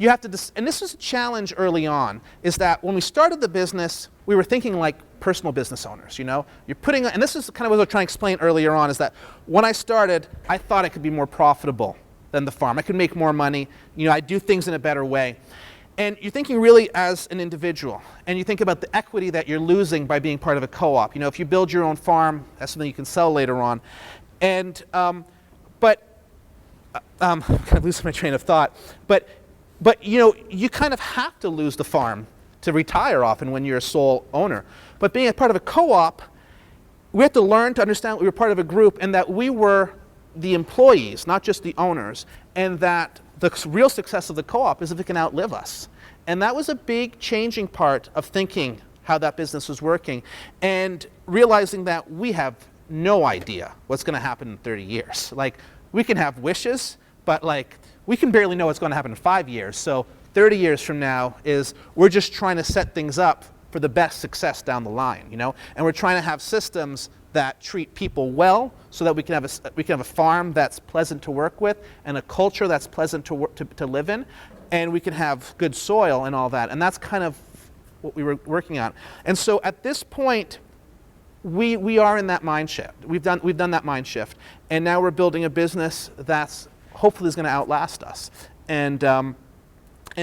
you have to, and this was a challenge early on, is that when we started the business, we were thinking like personal business owners, you know? You're putting, and this is kind of what I was trying to explain earlier on, is that when I started, I thought I could be more profitable than the farm. I could make more money, you know, I'd do things in a better way. And you're thinking really as an individual, and you think about the equity that you're losing by being part of a co-op. You know, if you build your own farm, that's something you can sell later on. And, I'm kind of losing my train of thought, but you know, you kind of have to lose the farm to retire often when you're a sole owner. But being a part of a co-op, we have to learn to understand we were part of a group and that we were the employees, not just the owners, and that the real success of the co-op is if it can outlive us. And that was a big changing part of thinking how that business was working and realizing that we have no idea what's going to happen in 30 years. Like, we can have wishes, but like, we can barely know what's going to happen in 5 years. So 30 years from now is we're just trying to set things up for the best success down the line, you know? And we're trying to have systems that treat people well so that we can have a farm that's pleasant to work with and a culture that's pleasant to live in, and we can have good soil and all that. And that's kind of what we were working on. And so at this point, we are in that mind shift. We've done that mind shift, and now we're building a business that's hopefully is going to outlast us. And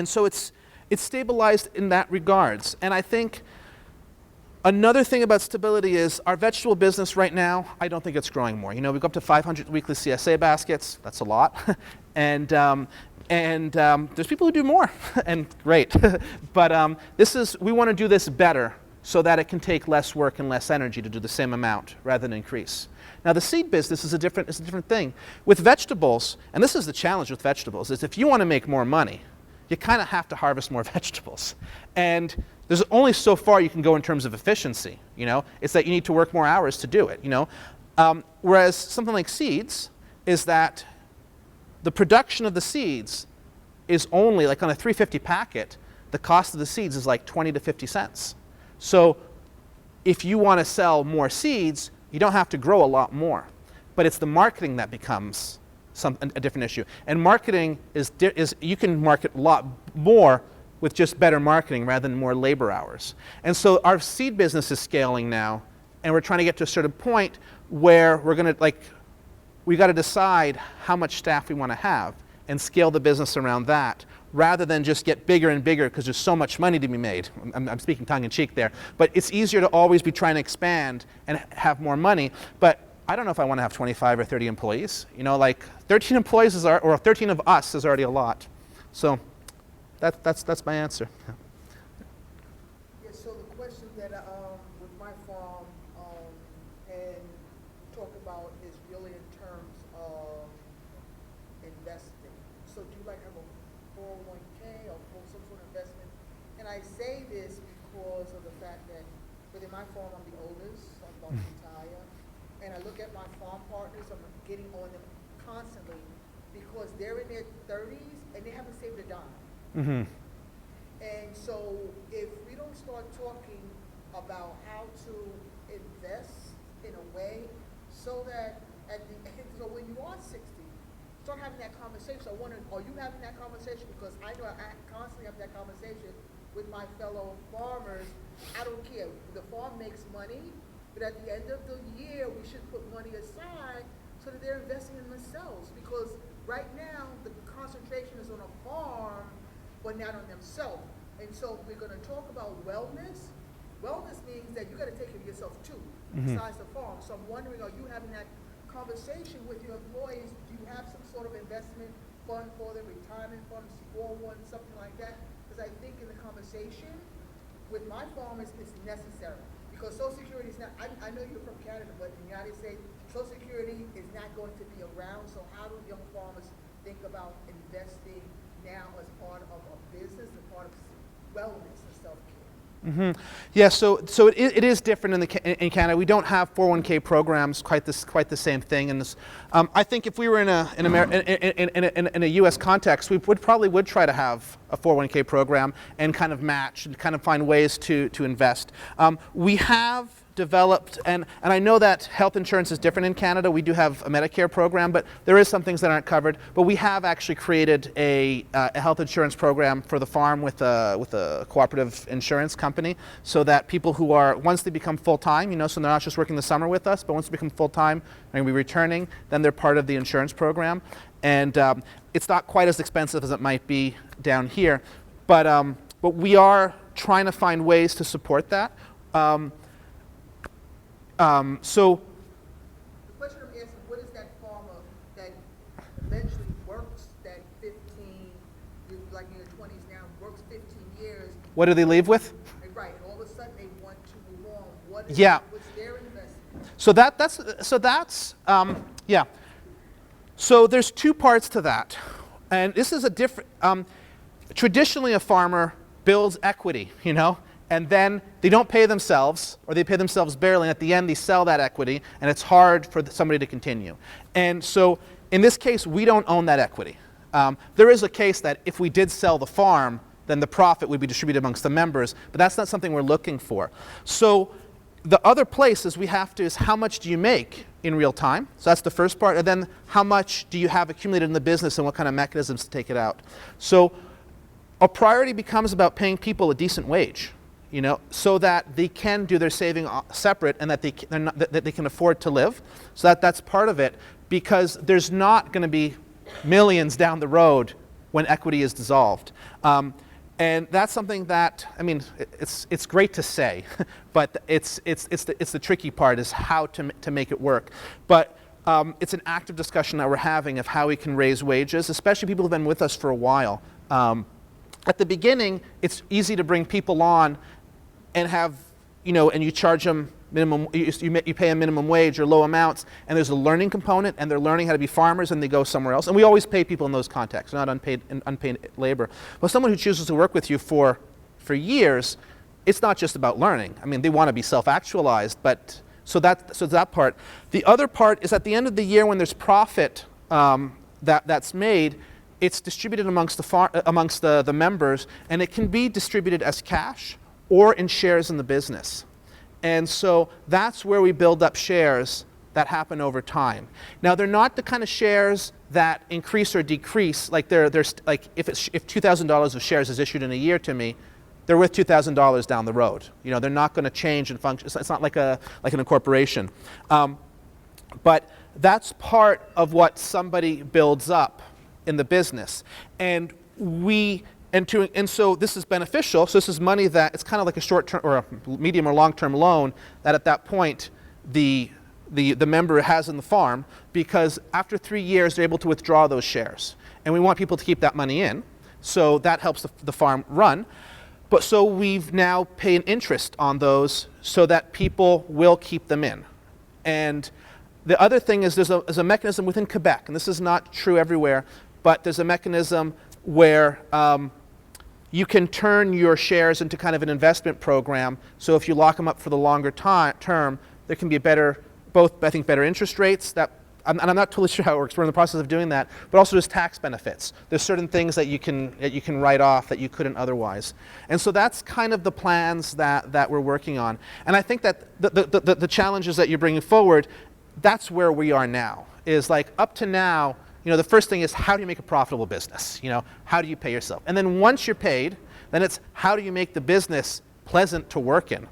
so it's stabilized in that regards. And I think another thing about stability is our vegetable business right now, I don't think it's growing more. You know, we go up to 500 weekly CSA baskets. That's a lot. and there's people who do more, and great. But we want to do this better so that it can take less work and less energy to do the same amount rather than increase. Now the seed business is a different thing. With vegetables, and this is the challenge with vegetables, is if you want to make more money, you kind of have to harvest more vegetables. And there's only so far you can go in terms of efficiency, you know? It's that you need to work more hours to do it, you know? Whereas something like seeds is that the production of the seeds is only, like on a $3.50 packet, the cost of the seeds is like 20 to 50 cents. So if you want to sell more seeds, you don't have to grow a lot more. But it's the marketing that becomes a different issue. And marketing is you can market a lot more with just better marketing rather than more labor hours. And so our seed business is scaling now, and we're trying to get to a certain point where we're going to, we got to decide how much staff we want to have and scale the business around that, rather than just get bigger and bigger because there's so much money to be made. I'm speaking tongue-in-cheek there. But it's easier to always be trying to expand and have more money. But I don't know if I want to have 25 or 30 employees. You know, like 13 employees or 13 of us is already a lot. So that's my answer. Yeah, so the question that with my farm and talk about is really in terms of investing. So do you like have a 401k or some sort of investment? And I say this because of the fact that within my farm I'm the oldest, I'm about to retire, and I look at my farm partners, I'm getting on them constantly because they're in their 30s and they haven't saved a dime. Mm-hmm. And so if we don't start talking about how to invest in a way so that at the end, so when you are 60, start having that conversation. So I wonder, are you having that conversation? Because I know I constantly have that conversation with my fellow farmers. I don't care. The farm makes money, but at the end of the year, we should put money aside so that they're investing in themselves. Because right now, the concentration is on a farm, but not on themselves. And so we're going to talk about wellness. Wellness means that you got to take care of yourself too, besides the farm. So I'm wondering, are you having that conversation with your employees? Do you have some sort of investment fund for them, retirement fund, 401, something like that? Because I think in the conversation with my farmers, it's necessary. Because Social Security is not, I know you're from Canada, but in the United States, Social Security is not going to be around. So how do young farmers think about investing now as part of a business and part of wellness and self-care? Mm-hmm. Yeah, so it is different in Canada. We don't have 401k programs quite the same thing. And this, I think if we were in a U.S. context, we would try to have a 401k program and kind of match and kind of find ways to invest. We have developed, and I know that health insurance is different in Canada. We do have a Medicare program, but there is some things that aren't covered. But we have actually created a health insurance program for the farm with a cooperative insurance company, so that people who are, once they become full-time, you know, so they're not just working the summer with us, but once they become full-time, they're going to be returning, then they're part of the insurance program. And it's not quite as expensive as it might be down here, but we are trying to find ways to support that. So The question I'm asking, what is that farmer that eventually works that 15, like in your 20s now, works 15 years? what do they leave with? Right, and all of a sudden they want to move on. What is Yeah. what's their investment? Yeah. So there's two parts to that, and this is a different. Traditionally, a farmer builds equity, you know, and then they don't pay themselves, or they pay themselves barely, and at the end they sell that equity, and it's hard for somebody to continue. And so in this case, we don't own that equity. There is a case that if we did sell the farm, then the profit would be distributed amongst the members, but that's not something we're looking for. So the other place is is how much do you make in real time? So that's the first part, and then how much do you have accumulated in the business and what kind of mechanisms to take it out? So a priority becomes about paying people a decent wage, you know, so that they can do their saving separate and that they can afford to live. So that's part of it, because there's not going to be millions down the road when equity is dissolved. And that's something that, I mean, it's great to say, but it's the tricky part is how to make it work. But it's an active discussion that we're having of how we can raise wages, especially people who've been with us for a while. At the beginning, it's easy to bring people on and have, you know, and you charge them minimum, you pay a minimum wage or low amounts, and there's a learning component, and they're learning how to be farmers, and they go somewhere else. And we always pay people in those contexts, not unpaid labor. But someone who chooses to work with you for years, it's not just about learning. I mean, they want to be self-actualized, but so that part. The other part is at the end of the year when there's profit that's made, it's distributed amongst the members, and it can be distributed as cash or in shares in the business. And so that's where we build up shares that happen over time. Now, they're not the kind of shares that increase or decrease. Like like if $2,000 of shares is issued in a year to me, they're worth $2,000 down the road. You know, they're not going to change and function. It's not like an incorporation. But that's part of what somebody builds up in the business. And and so this is beneficial. So this is money that it's kind of like a short-term or a medium or long-term loan that at that point the member has in the farm, because after 3 years they're able to withdraw those shares, and we want people to keep that money in, so that helps the farm run. But so we've now paid interest on those so that people will keep them in. And the other thing is there's a mechanism within Quebec, and this is not true everywhere, but there's a mechanism where you can turn your shares into kind of an investment program. So if you lock them up for the longer term, there can be better interest rates. And I'm not totally sure how it works. We're in the process of doing that. But also there's tax benefits. There's certain things that you can write off that you couldn't otherwise. And so that's kind of the plans that we're working on. And I think that the challenges that you're bringing forward, that's where we are now. Is like up to now, the first thing is how do you make a profitable business? How do you pay yourself? And then once you're paid, then it's how do you make the business pleasant to work in?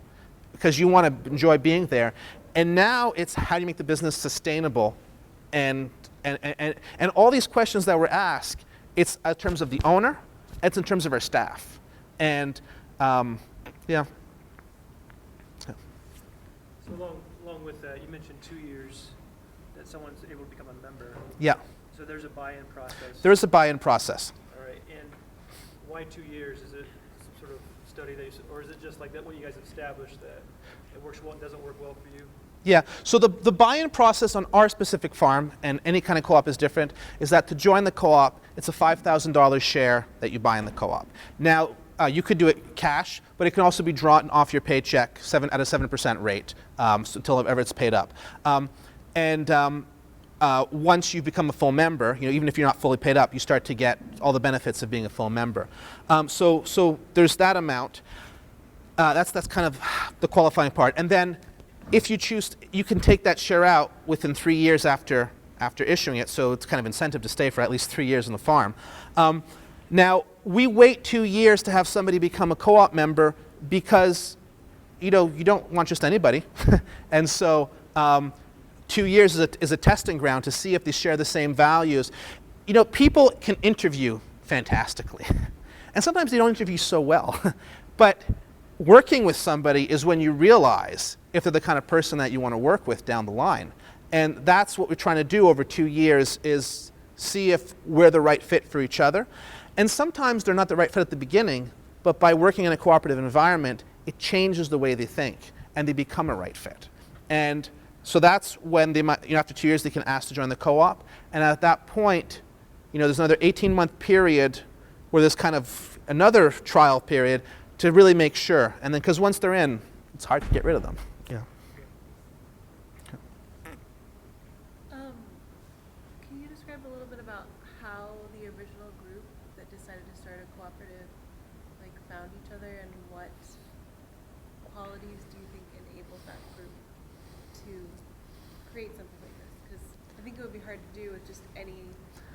Because you want to enjoy being there. And now it's how do you make the business sustainable? And all these questions that were asked, it's in terms of the owner, it's in terms of our staff. And yeah. So along with that, you mentioned 2 years that someone's able to become a member. Yeah. So there's a buy-in process. There is a buy-in process. All right. And why 2 years? Is it some sort of study that or is it just like that what you guys have established that it works well and doesn't work well for you? Yeah, so the buy-in process on our specific farm, and any kind of co-op is different, is that to join the co-op, it's a $5,000 share that you buy in the co-op. Now, you could do it cash, but it can also be drawn off your paycheck at a 7% rate until ever it's paid up. Once you become a full member, even if you're not fully paid up, you start to get all the benefits of being a full member. So there's that amount. That's kind of the qualifying part. And then if you choose, you can take that share out within 3 years after issuing it, so it's kind of incentive to stay for at least 3 years on the farm. Now, we wait 2 years to have somebody become a co-op member because you don't want just anybody. And so 2 years is a testing ground to see if they share the same values. People can interview fantastically, and sometimes they don't interview so well. But working with somebody is when you realize if they're the kind of person that you want to work with down the line. And that's what we're trying to do over 2 years, is see if we're the right fit for each other. And sometimes they're not the right fit at the beginning, but by working in a cooperative environment, it changes the way they think, and they become a right fit. And so that's when after 2 years, they can ask to join the co-op. And at that point, there's another 18-month period where there's kind of another trial period to really make sure. And then, because once they're in, it's hard to get rid of them. Yeah. Can you describe a little bit about how the original group that decided to start a cooperative found each other, and what qualities do you think enabled that group to create something like this? Because I think it would be hard to do with just any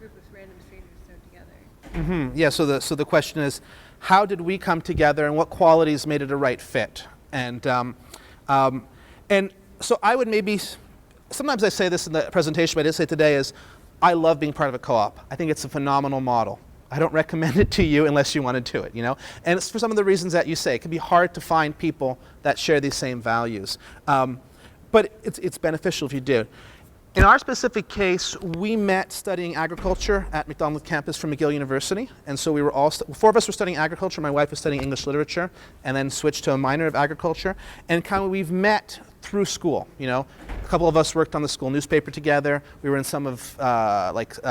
group of random strangers thrown together. Mm-hmm. Yeah. So the question is, how did we come together, and what qualities made it a right fit? And so I would sometimes I say this in the presentation, but I did say today is, I love being part of a co-op. I think it's a phenomenal model. I don't recommend it to you unless you want to do it, And it's for some of the reasons that you say. It can be hard to find people that share these same values. But it's beneficial if you do. In our specific case, we met studying agriculture at McDonald campus from McGill University. And so we were all, 4 of us were studying agriculture. My wife was studying English literature, and then switched to a minor of agriculture. And we've met through school, A couple of us worked on the school newspaper together. We were in some of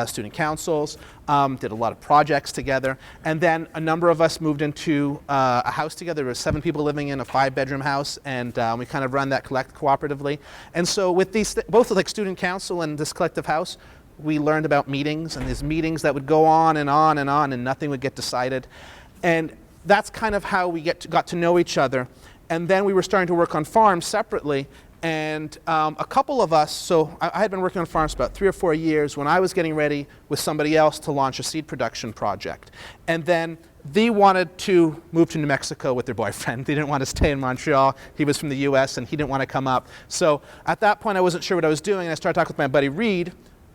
student councils, did a lot of projects together. And then a number of us moved into a house together. There were 7 people living in a 5-bedroom house, and we kind of run that cooperatively. And so with these, both with student council and this collective house, we learned about meetings, and these meetings that would go on and on and on, and nothing would get decided. And that's kind of how we got to know each other. And then we were starting to work on farms separately, and a couple of us, so I had been working on farms about 3 or 4 years when I was getting ready with somebody else to launch a seed production project. And then they wanted to move to New Mexico with their boyfriend. They didn't want to stay in Montreal. He was from the US, and he didn't want to come up. So at that point, I wasn't sure what I was doing, and I started talking with my buddy Reed,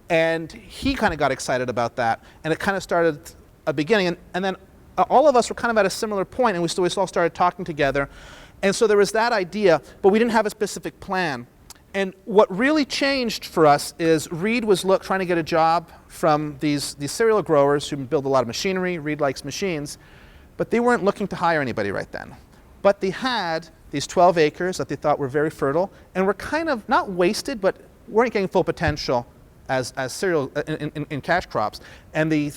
and he kind of got excited about that. And it kind of started a beginning. And then all of us were kind of at a similar point, and we all started talking together. And so there was that idea, but we didn't have a specific plan. And what really changed for us is Reed was trying to get a job from these cereal growers who build a lot of machinery. Reed likes machines, but they weren't looking to hire anybody right then. But they had these 12 acres that they thought were very fertile and were kind of not wasted, but weren't getting full potential as cereal in cash crops. And they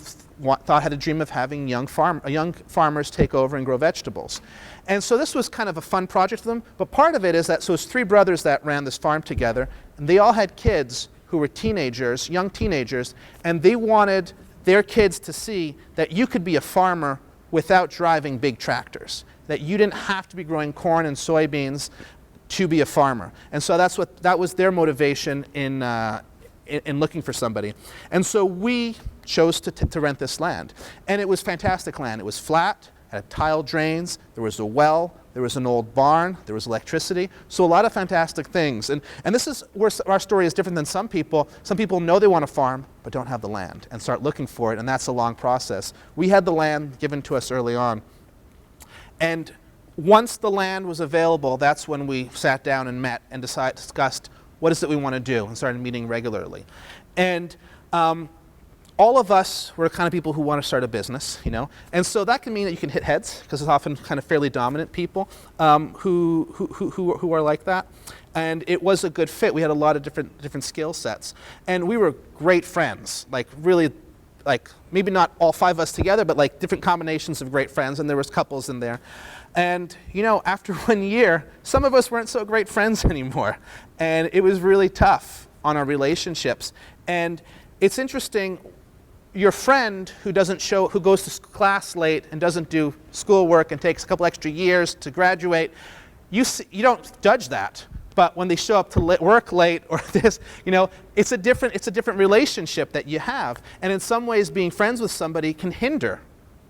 had a dream of having young farmers take over and grow vegetables. And so this was kind of a fun project for them. But part of it is that, so it's 3 brothers that ran this farm together, and they all had kids who were teenagers, young teenagers, and they wanted their kids to see that you could be a farmer without driving big tractors, that you didn't have to be growing corn and soybeans to be a farmer. And so that was their motivation in looking for somebody. And so we chose to rent this land. And it was fantastic land. It was flat, had tile drains, there was a well, there was an old barn, there was electricity. So a lot of fantastic things. And this is where our story is different than some people. Some people know they want to farm, but don't have the land and start looking for it, and that's a long process. We had the land given to us early on. And once the land was available, that's when we sat down and met and discussed what is it we want to do, and started meeting regularly. And all of us were the kind of people who want to start a business, you know, and so that can mean that you can hit heads, because it's often kind of fairly dominant people who are like that. And it was a good fit. We had a lot of different skill sets, and we were great friends, like really, like maybe not all 5 of us together, but like different combinations of great friends, and there was couples in there. And you know, after 1 year, some of us weren't so great friends anymore, and it was really tough on our relationships. And it's interesting, your friend who goes to class late and doesn't do schoolwork and takes a couple extra years to graduate, you don't judge that. But when they show up to work late or this, you know, it's a different relationship that you have. And in some ways, being friends with somebody can hinder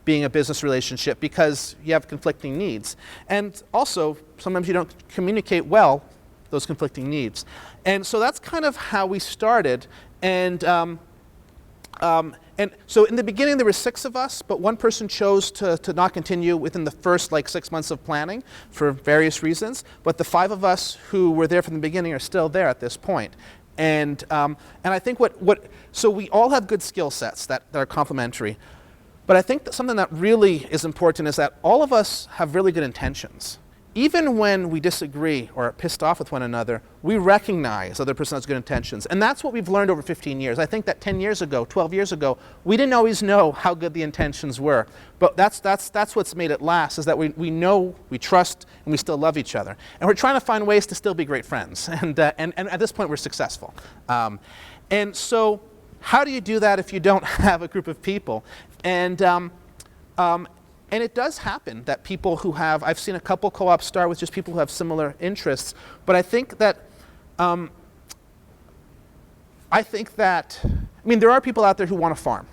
being a business relationship because you have conflicting needs. And also, sometimes you don't communicate well those conflicting needs. And so that's kind of how we started. And so in the beginning, there were 6 of us, but one person chose to not continue within the first 6 months of planning for various reasons. But the 5 of us who were there from the beginning are still there at this point. And I think so we all have good skill sets that are complementary. But I think that something that really is important is that all of us have really good intentions. Even when we disagree or are pissed off with one another, we recognize the other person has good intentions. And that's what we've learned over 15 years. I think that 10 years ago, 12 years ago, we didn't always know how good the intentions were. But that's what's made it last, is that we know, we trust, and we still love each other. And we're trying to find ways to still be great friends. And at this point, we're successful. And so how do you do that if you don't have a group of people? And it does happen that people who I've seen a couple co-ops start with just people who have similar interests, but I think that, I mean, there are people out there who want to farm.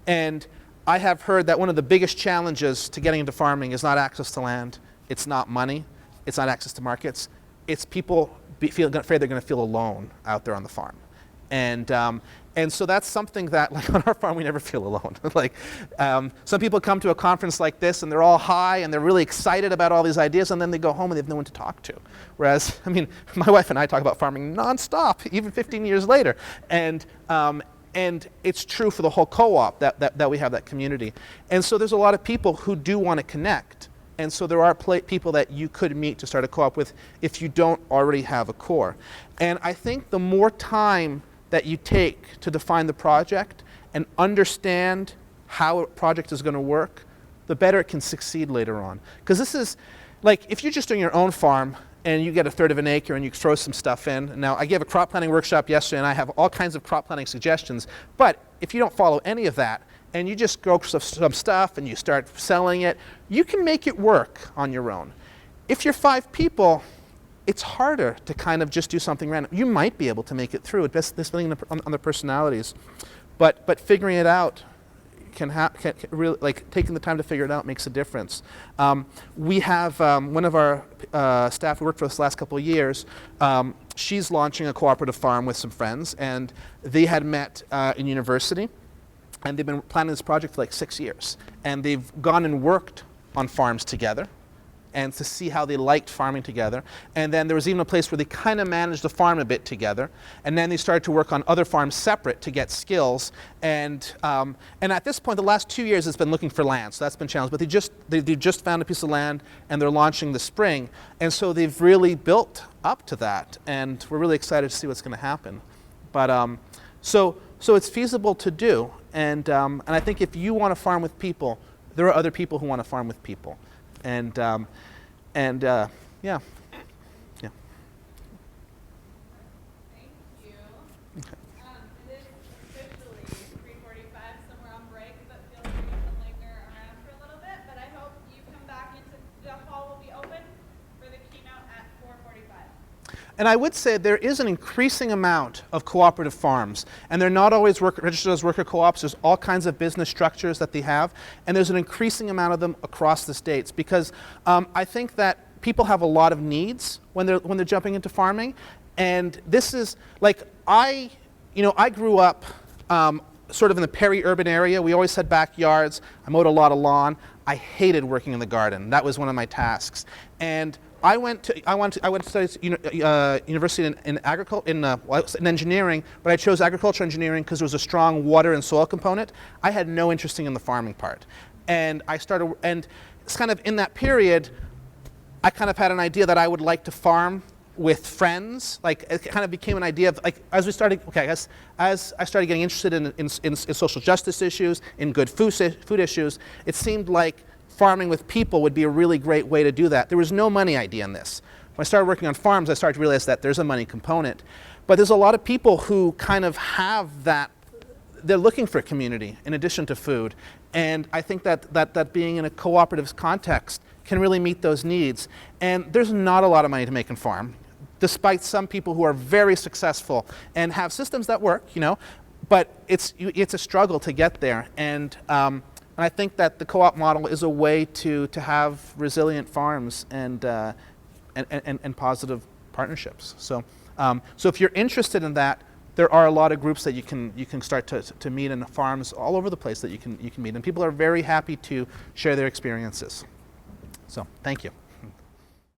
And I have heard that one of the biggest challenges to getting into farming is not access to land, it's not money, it's not access to markets, it's people afraid they're going to feel alone out there on the farm. And so that's something that, like on our farm, we never feel alone. Some people come to a conference like this and they're all high and they're really excited about all these ideas, and then they go home and they have no one to talk to. Whereas, I mean, my wife and I talk about farming nonstop, even 15 years later. And it's true for the whole co-op that we have that community. And so there's a lot of people who do want to connect. And so there are people that you could meet to start a co-op with if you don't already have a core. And I think the more time that you take to define the project and understand how a project is going to work, the better it can succeed later on. Because this is, like, if you're just doing your own farm and you get 1/3 of an acre and you throw some stuff in. Now, I gave a crop planning workshop yesterday and I have all kinds of crop planning suggestions, but if you don't follow any of that and you just grow some stuff and you start selling it, you can make it work on your own. If you're 5 people, it's harder to kind of just do something random. You might be able to make it through, this depending on the personalities, but figuring it out can really, like, taking the time to figure it out makes a difference. We have one of our staff who worked for us the last couple of years. She's launching a cooperative farm with some friends, and they had met in university. and they've been planning this project for like 6 years. And they've gone and worked on farms together, and to see how they liked farming together. And then there was even a place where they kind of managed the farm a bit together. And then they started to work on other farms separate to get skills. And at this point, the last 2 years, it's been looking for land. So that's been challenged. But they just found a piece of land, and they're launching this spring. And so they've really built up to that. And we're really excited to see what's going to happen. But so it's feasible to do. And I think if you want to farm with people, there are other people who want to farm with people. And yeah. Yeah. Thank you. It is officially 3:45, so we're on break, but feel free to linger around for a little bit. But I hope you come back into the hall will be open for the keynote at 4:45. And I would say there is an increasing amount of cooperative farms, and they're not always registered as worker co-ops. There's all kinds of business structures that they have, and there's an increasing amount of them across the states, because I think that people have a lot of needs when they're jumping into farming. And this is like, I grew up sort of in the peri-urban area. We always had backyards. I mowed a lot of lawn. I hated working in the garden. That was one of my tasks. And I went to study university in agriculture, in engineering, but I chose agricultural engineering because there was a strong water and soil component. I had no interest in the farming part. And it's kind of in that period, I kind of had an idea that I would like to farm with friends. Like, it kind of became an idea of, like, as I started getting interested in social justice issues, in good food issues, it seemed like farming with people would be a really great way to do that. There was no money idea in this. When I started working on farms, I started to realize that there's a money component. But there's a lot of people who kind of have that. They're looking for a community in addition to food. And I think that being in a cooperative context can really meet those needs. And there's not a lot of money to make in farm, despite some people who are very successful and have systems that work, but it's a struggle to get there. And I think that the co-op model is a way to have resilient farms and positive partnerships. So if you're interested in that, there are a lot of groups that you can start to meet in farms all over the place that you can meet, and people are very happy to share their experiences. So thank you.